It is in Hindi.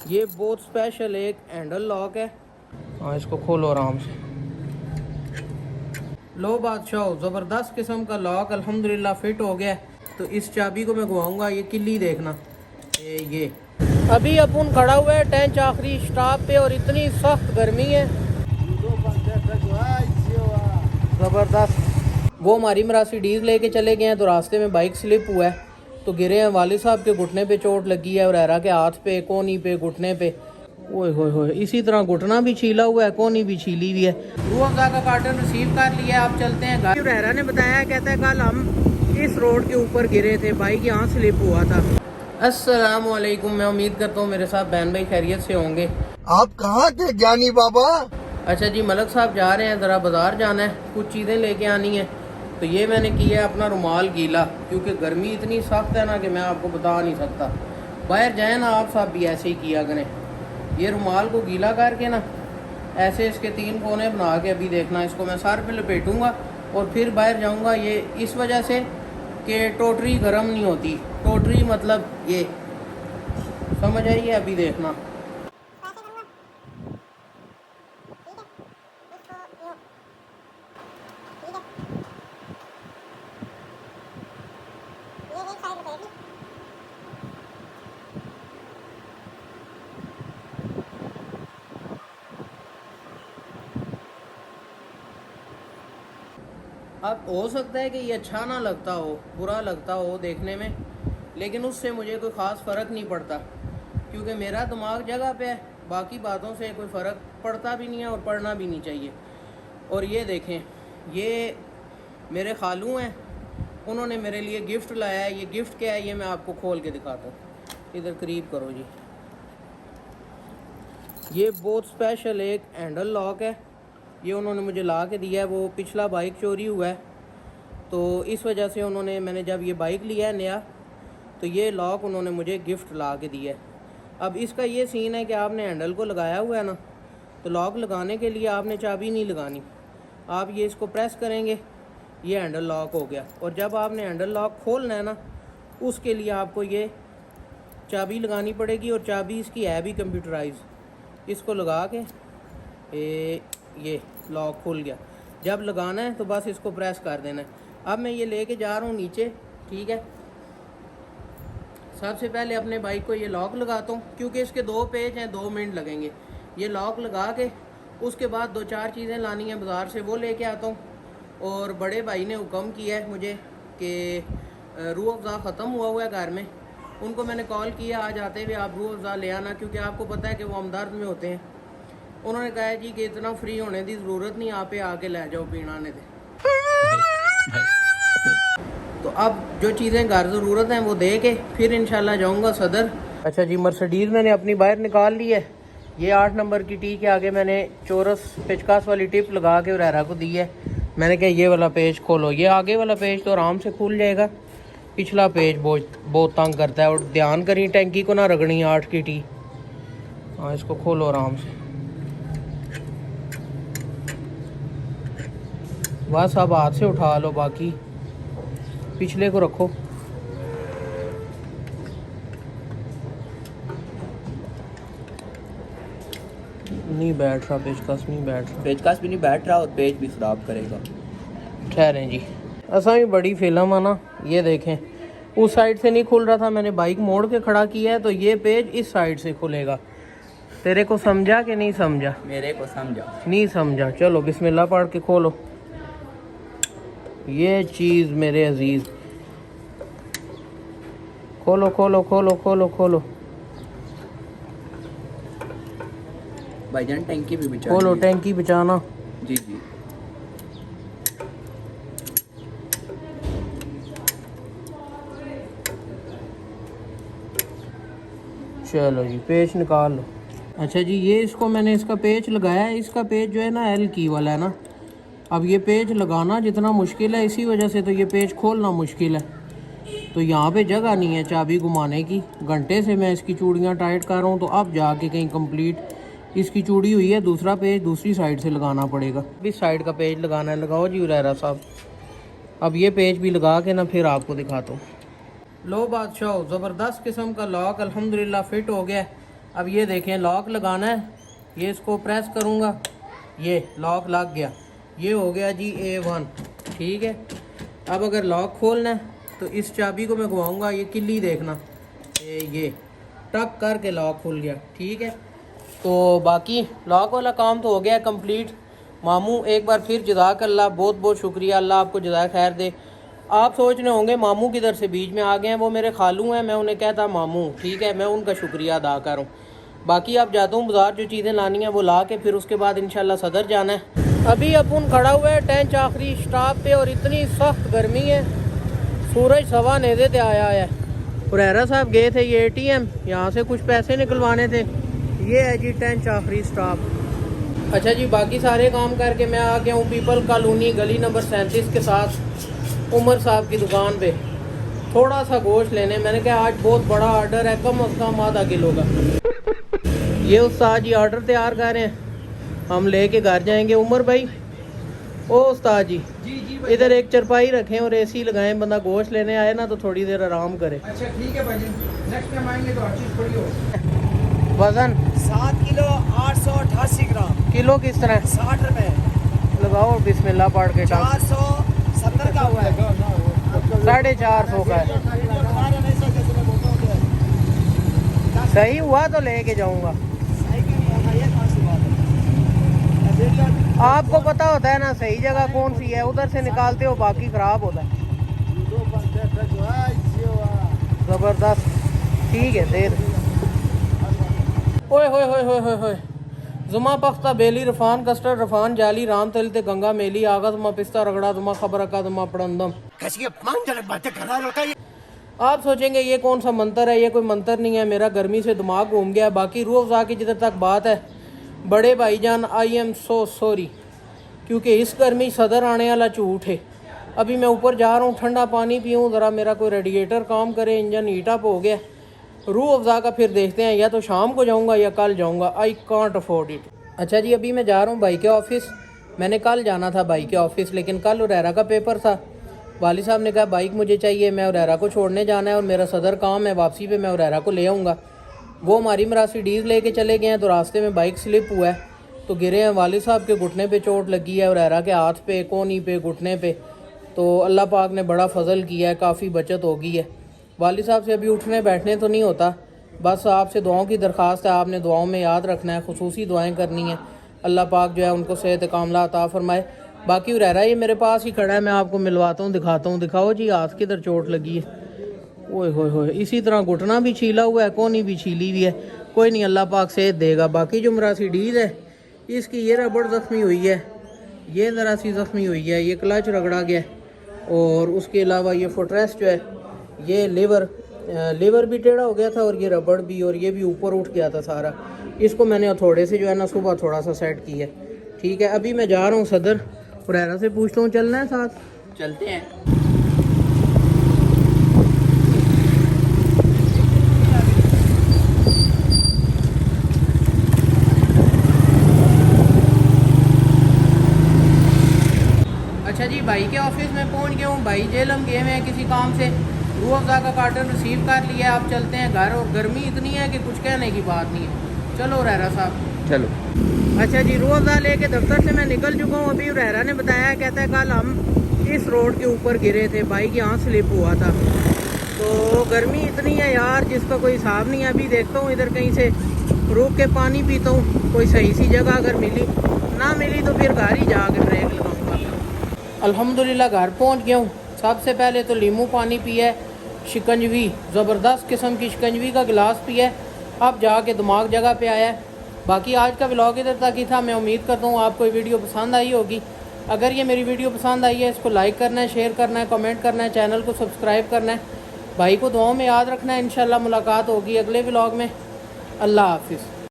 ये बहुत स्पेशल एक हैंडल लॉक है। हाँ, इसको खोलो आराम से। लो बादशाह, ज़बरदस्त किस्म का लॉक अल्हम्दुलिल्लाह फिट हो गया। तो इस चाबी को मैं घुमाऊंगा, ये किल्ली देखना। ये अभी अपन खड़ा हुआ है टेंच आखिरी स्टॉप पे और इतनी सख्त गर्मी है ज़बरदस्त। वो हमारी मर्सिडीज़ लेके चले गए हैं तो रास्ते में बाइक स्लिप हुआ है तो गिरे हैं। वालिद साहब के घुटने पे चोट लगी है और रहरा के हाथ पे, कोनी पे, घुटने पे। ओए होए होए, इसी तरह घुटना भी छीला हुआ है, कोनी भी छीली हुई है। रूह अफ़ज़ा का कार्टन रिसीव कर लिया, आप चलते हैं घर। रहरा ने बताया, कहता है कल हम इस रोड के ऊपर गिरे थे, बाइक यहाँ स्लिप हुआ था। अस्सलाम वालेकुम, मैं उम्मीद करता हूँ मेरे साथ बहन भाई खैरियत से होंगे। आप कहाँ थे ज्ञानी बाबा? अच्छा जी, मलक साहब जा रहे हैं, ज़रा बाज़ार जाना है, कुछ चीज़ें लेके आनी है। तो ये मैंने किया है अपना रुमाल गीला, क्योंकि गर्मी इतनी सख्त है ना कि मैं आपको बता नहीं सकता। बाहर जाए ना आप साहब भी ऐसे ही किया करें। ये रुमाल को गीला करके ना ऐसे इसके 3 कोने बना के अभी देखना, इसको मैं सर पे लपेटूंगा और फिर बाहर जाऊंगा। ये इस वजह से कि टोटरी गर्म नहीं होती। टोटरी मतलब ये, समझ आइए, अभी देखना। अब हो सकता है कि ये अच्छा ना लगता हो, बुरा लगता हो देखने में, लेकिन उससे मुझे कोई ख़ास फ़र्क नहीं पड़ता, क्योंकि मेरा दिमाग जगह पे है। बाकी बातों से कोई फ़र्क पड़ता भी नहीं है और पड़ना भी नहीं चाहिए। और ये देखें, ये मेरे खालू हैं, उन्होंने मेरे लिए गिफ्ट लाया है। ये गिफ्ट क्या है ये मैं आपको खोल के दिखाता हूँ। इधर करीब करो जी। ये बहुत स्पेशल एक हैंडल लॉक है, ये उन्होंने मुझे ला के दिया है। वो पिछला बाइक चोरी हुआ है तो इस वजह से उन्होंने, मैंने जब ये बाइक लिया है नया, तो ये लॉक उन्होंने मुझे गिफ्ट ला के दिया है। अब इसका ये सीन है कि आपने हैंडल को लगाया हुआ है ना, तो लॉक लगाने के लिए आपने चाबी नहीं लगानी। आप ये इसको प्रेस करेंगे, ये हैंडल लॉक हो गया। और जब आपने हैंडल लॉक खोलना है ना, उसके लिए आपको ये चाबी लगानी पड़ेगी। और चाबी इसकी है भी कंप्यूटराइज। इसको लगा के ये लॉक खुल गया। जब लगाना है तो बस इसको प्रेस कर देना है। अब मैं ये लेके जा रहा हूँ नीचे, ठीक है। सबसे पहले अपने बाइक को ये लॉक लगाता हूँ, क्योंकि इसके 2 पेज हैं, 2 मिनट लगेंगे। ये लॉक लगा के उसके बाद 2-4 चीज़ें लानी हैं बाज़ार से, वो लेके आता हूँ। और बड़े भाई ने हुक्म किया है मुझे कि रूह अफ़ज़ा ख़त्म हुआ है घर में। उनको मैंने कॉल किया, आज आते हुए आप रूह अफ़ज़ा ले आना, क्योंकि आपको पता है कि वो हमदर्द में होते हैं। उन्होंने कहा जी कि इतना फ्री होने की ज़रूरत नहीं, आप आके ले जाओ पीना ने दे। तो अब जो चीज़ें घर ज़रूरत हैं वो दे के फिर इंशाल्लाह जाऊंगा सदर। अच्छा जी, मर्सिडीज़ मैंने अपनी बाहर निकाल ली है। ये 8 नंबर की टी के आगे मैंने चोरस पेचकस वाली टिप लगा के रहरा को दी है। मैंने कहा ये वाला पेज खोलो। ये आगे वाला पेज तो आराम से खुल जाएगा, पिछला पेज बहुत तंग करता है। और ध्यान करी टैंकी को ना रगड़ी 8 की टी। हाँ, इसको खोलो आराम से। बस अब हाथ से उठा लो, बाकी पिछले को रखो। नहीं बैठ रहा पेचकस, नहीं बैठ रहा पेचकस भी नहीं बैठ रहा और पेज भी खराब करेगा। ठहरें जी, ऐसा भी बड़ी फिल्म है ना। ये देखें, उस साइड से नहीं खुल रहा था, मैंने बाइक मोड़ के खड़ा किया है तो ये पेज इस साइड से खुलेगा। तेरे को समझा कि नहीं समझा? मेरे को समझा। नहीं समझा। चलो बिस्मिल्लाह पढ़ के खोलो ये चीज़ मेरे अजीज। खोलो खोलो खोलो खोलो खोलो भाईजान टैंकी भी बिछा खोलो, टैंकी बचाना। जी जी। चलो जी, पेच निकाल लो। अच्छा जी, ये इसको मैंने इसका पेच लगाया है। इसका पेच जो है ना एल की वाला है ना। अब ये पेच लगाना जितना मुश्किल है, इसी वजह से तो ये पेच खोलना मुश्किल है। तो यहाँ पे जगह नहीं है चाबी घुमाने की। घंटे से मैं इसकी चूड़ियाँ टाइट कर रहा हूँ, तो अब जाके कहीं कंप्लीट इसकी चूड़ी हुई है। दूसरा पेज दूसरी साइड से लगाना पड़ेगा। इस साइड का पेज लगाना है। लगाओ जी रहरा साहब। अब ये पेज भी लगा के ना फिर आपको दिखाता हूँ। लो बादशाह, ज़बरदस्त किस्म का लॉक अल्हम्दुलिल्लाह फिट हो गया। अब ये देखें लॉक लगाना है, ये इसको प्रेस करूँगा, ये लॉक लग गया, ये हो गया जी A1। ठीक है, अब अगर लॉक खोलना है तो इस चाबी को मैं घुमाऊँगा, ये किल्ली देखना, ये टक करके लॉक खुल गया। ठीक है, तो बाकी लॉक वाला काम तो हो गया कंप्लीट। मामू एक बार फिर जज़ाकल्लाह, बहुत बहुत शुक्रिया, अल्लाह आपको जज़ाए खैर दे। आप सोच रहे होंगे मामू किधर से बीच में आ गए हैं, वो मेरे खालू हैं, मैं उन्हें कहता मामू। ठीक है, मैं उनका शुक्रिया अदा करूँ। बाकी अब जाता हूँ बाज़ार, जो चीज़ें लानी हैं वो ला के फिर उसके बाद इंशाल्लाह सदर जाना है। अभी अपन खड़ा हुआ है टेंच आखिरी स्टॉप पे और इतनी सख्त गर्मी है, सूरज सवा नेज़े पे आया है। हुरैरा साहब गए थे ये ATM, यहाँ से कुछ पैसे निकलवाने थे। ये है जी टेंच आखिरी स्टॉप। अच्छा जी, बाकी सारे काम करके मैं आ गया हूँ पीपल कॉलोनी गली नंबर 37 के साथ उमर साहब की दुकान पे थोड़ा सा गोश्त लेने। मैंने कहा आज बहुत बड़ा ऑर्डर है, कम अज़ कम आधा किलो का। ये उस्ताद जी ऑर्डर तैयार कर रहे हैं, हम लेके घर जाएंगे। उमर भाई, ओ उस्ताद जी, इधर एक चरपाई रखें और AC लगाएं, बंदा गोश्त लेने आए ना तो थोड़ी देर आराम करे। अच्छा ठीक है भाई, नेक्स्ट टाइम आएंगे तो हर चीज़ थोड़ी हो। वजन 7 किलो 888 ग्राम। किलो किस तरह 60 रुपए। लगाओ, बिस्मिल्लाह पढ़ के। 470 का हुआ है। 450 का है। सही हुआ तो लेके जाऊंगा। आपको पता होता है ना सही जगह कौन सी है, उधर से निकालते हो, बाकी खराब होता है। जबरदस्त, ठीक है, दे दे। ओए होए होए होए होए होए, जुमा पख्ता बेली रफान कस्टर्ड रफान जाली राम तल ते गंगा मेली आगा तुमा पिस्ता रगड़ा तुमा खबर का तुमा पड़ंदम। आप सोचेंगे ये कौन सा मंत्र है, ये कोई मंत्र नहीं है, मेरा गर्मी से दिमाग घूम गया। बाकी रूह अफ़ज़ा की जिधर तक बात है, बड़े भाईजान आई एम सो सॉरी, क्योंकि इस गर्मी सदर आने वाला झूठ है। अभी मैं ऊपर जा रहा हूँ, ठंडा पानी पीऊँ ज़रा, मेरा कोई रेडिएटर काम करे, इंजन हीट अप हो गया। रूह अफ़ज़ा का फिर देखते हैं, या तो शाम को जाऊँगा या कल जाऊँगा। I can't afford it. अच्छा जी, अभी मैं जा रहा हूँ भाई के ऑफ़िस। मैंने कल जाना था भाई के ऑफ़िस, लेकिन कल हुरैरा का पेपर था। वाली साहब ने कहा बाइक मुझे चाहिए, मैं हुरैरा को छोड़ने जाना है और मेरा सदर काम है, वापसी पे मैं हुरैरा को ले आऊँगा। वो हमारी मर्सिडीज़ लेके चले गए हैं, तो रास्ते में बाइक स्लिप हुआ है तो गिरे हैं। वाली साहब के घुटने पे चोट लगी है, हुरैरा के हाथ पे, कोहनी पे, घुटने पे। तो अल्लाह पाक ने बड़ा फजल किया है, काफ़ी बचत हो गई है। वाली साहब से अभी उठने बैठने तो नहीं होता, बस आपसे दुआओं की दरख्वास्त है, आपने दुआओं में याद रखना है, खुसूसी दुआएं करनी है। अल्लाह पाक जो है उनको सेहत कामला अता फरमाए। बाकी हुरैरा ये मेरे पास ही खड़ा है, मैं आपको मिलवाता हूँ, दिखाता हूँ। दिखाओ जी, हाथ किधर चोट लगी है। ओए होए होए, इसी तरह घुटना भी छीला हुआ है, कोहनी भी छीली हुई है। कोई नहीं, अल्लाह पाक सेहत देगा। बाकी जो मर्सिडीज़ है इसकी ये रबड़ ज़ख्मी हुई है, ये ज़रा सी ज़ख्मी हुई है, ये क्लच रगड़ा गया है, और उसके अलावा ये फुटरेस्ट जो है, ये लीवर भी टेढ़ा हो गया था, और ये रबड़ भी, और ये भी ऊपर उठ गया था सारा। इसको मैंने थोड़े से जो है ना सुबह थोड़ा सा सेट किया। ठीक है, अभी मैं जा रहा हूँ सदर, हुरैरा से पूछता हूँ चलना है साथ। चलते हैं। अच्छा जी, भाई के ऑफिस में पहुंच गया हूँ। भाई जेलम गए हुए हैं किसी काम से, रूह अफ़ज़ा का कार्टन रिसीव कर लिया। आप चलते हैं घर, और गर्मी इतनी है कि कुछ कहने की बात नहीं है। चलो हुरैरा साहब, चलो। अच्छा जी, रूह अफ़ज़ा लेके दफ्तर से मैं निकल चुका हूँ। अभी हुरैरा ने बताया, कहता है कल हम इस रोड के ऊपर गिरे थे, बाइक यहाँ स्लिप हुआ था। तो गर्मी इतनी है यार जिसका कोई हिसाब नहीं है। अभी देखता हूँ इधर कहीं से रुक के पानी पीता हूँ, कोई सही सी जगह अगर मिली, ना मिली तो फिर घर ही जाकर ब्रेक लगाऊंगा। अल्हम्दुलिल्लाह घर पहुँच गया हूँ। सबसे पहले तो नींबू पानी पिया है, शिकंजवी, ज़बरदस्त किस्म की शिकंजवी का गिलास पिया है। अब जाके दिमाग जगह पे आया है। बाकी आज का व्लॉग इधर तक ही था। मैं उम्मीद करता हूँ आपको ये वीडियो पसंद आई होगी। अगर ये मेरी वीडियो पसंद आई है, इसको लाइक करना है, शेयर करना है, कमेंट करना है, चैनल को सब्सक्राइब करना है, भाई को दुआओं में याद रखना है। इंशाल्लाह मुलाकात होगी अगले व्लॉग में। अल्लाह हाफिज़।